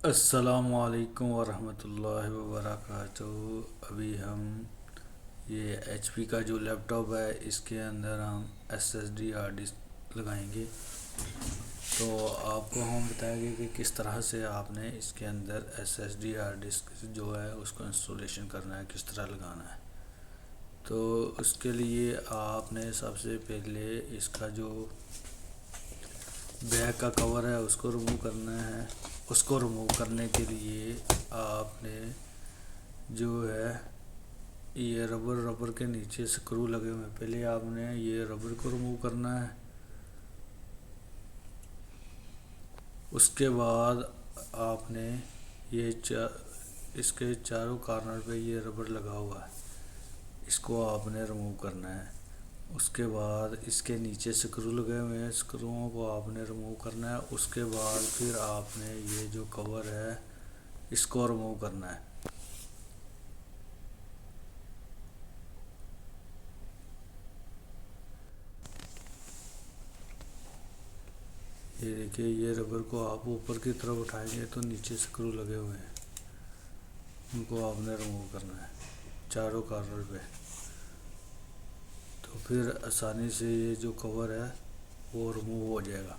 अस्सलामुअलैकुम वरहमतुल्लाहि वबरकातुहू। अभी हम ये एचपी का जो लैपटॉप है इसके अंदर हम एसएसडी हार्ड डिस्क लगाएंगे। तो आपको हम बताएंगे कि किस तरह से आपने इसके अंदर एसएसडी हार्ड डिस्क जो है उसको इंस्टॉलेशन करना है, किस तरह लगाना है। तो उसके लिए आपने सबसे पहले इसका जो बैक का कवर है उसको रिमूव करना है। उसको रिमूव करने के लिए आपने जो है ये रबर के नीचे स्क्रू लगे हुए हैं, पहले आपने ये रबर को रिमूव करना है। उसके बाद आपने ये इसके चारों कॉर्नर पे ये रबर लगा हुआ है, इसको आपने रिमूव करना है। उसके बाद इसके नीचे स्क्रू लगे हुए हैं, स्क्रूओं को आपने रिमूव करना है। उसके बाद फिर आपने ये जो कवर है इसको रिमूव करना है। ये देखिए, ये रबर को आप ऊपर की तरफ उठाएंगे तो नीचे स्क्रू लगे हुए हैं, उनको आपने रिमूव करना है चारों कॉर्नर पे। तो फिर आसानी से ये जो कवर है वो रिमूव हो जाएगा।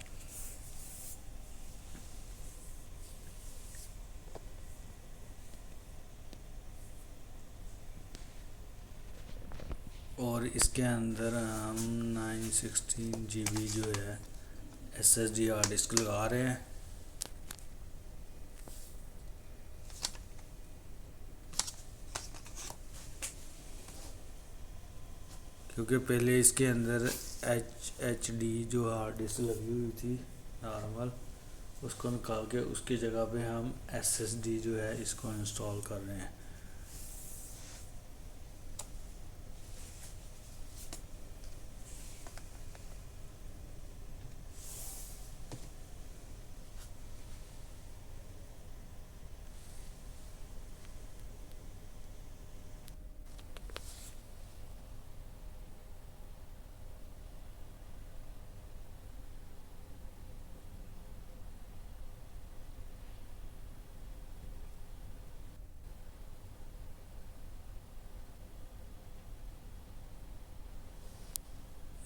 और इसके अंदर हम 916 GB जो है एसएसडी हार्ड डिस्क लगा रहे हैं। क्योंकि पहले इसके अंदर एच डी जो हार्ड डिस्क लगी हुई थी नॉर्मल, उसको निकाल के उसकी जगह पे हम एसएसडी जो है इसको इंस्टॉल कर रहे हैं।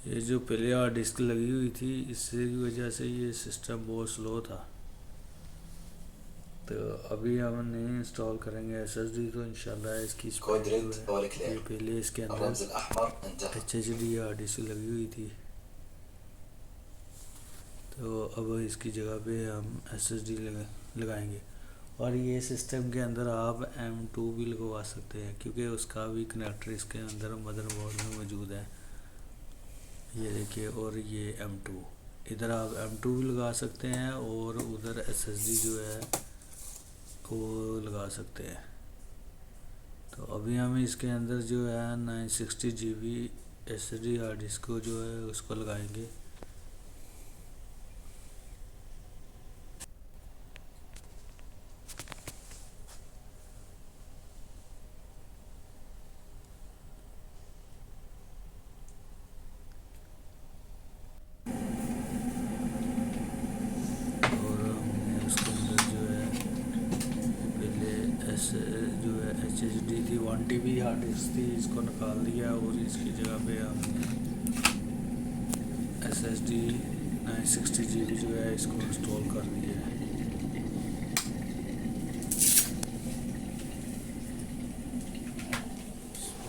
ये जो पहले हार्ड डिस्क लगी हुई थी इससे की वजह से ये सिस्टम बहुत स्लो था। तो अभी हमने इंस्टॉल करेंगे एसएसडी, तो इंशाल्लाह इसकी स्पीड जो है, ये पहले इसके अंदर एचएचडी हार्ड डिस्क लगी हुई थी, तो अब इसकी जगह पे हम एसएसडी लगाएंगे। और ये सिस्टम के अंदर आप M2 भी लगवा सकते हैं, क्योंकि उसका भी कनेक्टर इसके अंदर मदरबोर्ड में मौजूद है। ये देखिए, और ये M2, इधर आप M2 भी लगा सकते हैं और उधर SSD जो है वो लगा सकते हैं। तो अभी हम इसके अंदर जो है 960 GB SSD हार्ड डिस्क को जो है उसको लगाएंगे। और हमने उसके अंदर जो है पहले जो है HDD थी 1 TB हार्ड डिस्क थी, इसको निकाल दिया और इसकी जगह पे हमने SSD 960 GB जो है इसको इंस्टॉल कर दिया है।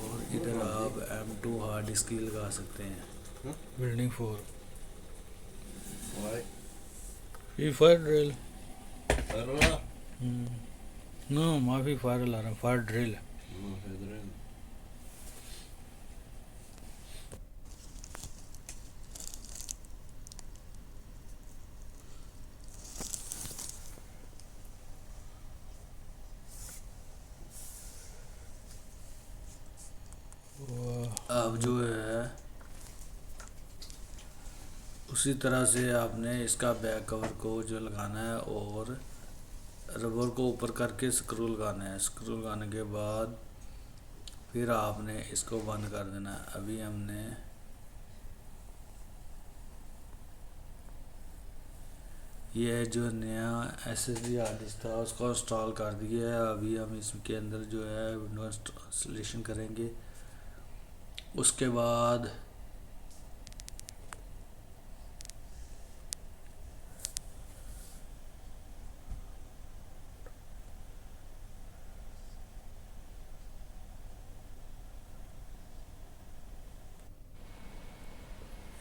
और इधर आप M2 हार्ड डिस्क ही लगा सकते हैं। बिल्डिंग 4 ये फायर ड्रिल नो माफी फायर अलार्म फायर ड्रिल। अब जो है उसी तरह से आपने इसका बैक कवर को जो लगाना है और रबर को ऊपर करके स्क्रू लगाना है। स्क्रू लगाने के बाद फिर आपने इसको बंद कर देना है। अभी हमने ये जो नया SSD हार्ड डिस्क था उसको इंस्टॉल कर दिया है। अभी हम इसके अंदर जो है विंडो इंस्टॉलेशन करेंगे। उसके बाद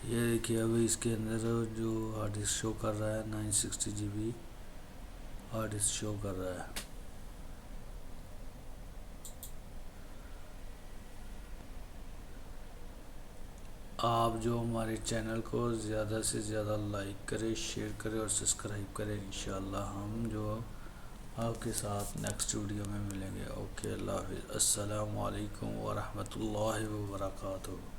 ये देखिए अभी इसके अंदर जो हार्ड डिस्क शो कर रहा है 960 GB हार्ड डिस्क शो कर रहा है। आप जो हमारे चैनल को ज़्यादा से ज़्यादा लाइक करें, शेयर करें और सब्सक्राइब करें। इंशाल्लाह हम जो आपके साथ नेक्स्ट वीडियो में मिलेंगे। ओके, अल्लाह हाफिज़। अस्सलामु अलैकुम व रहमतुल्लाहि व बरकातुहू।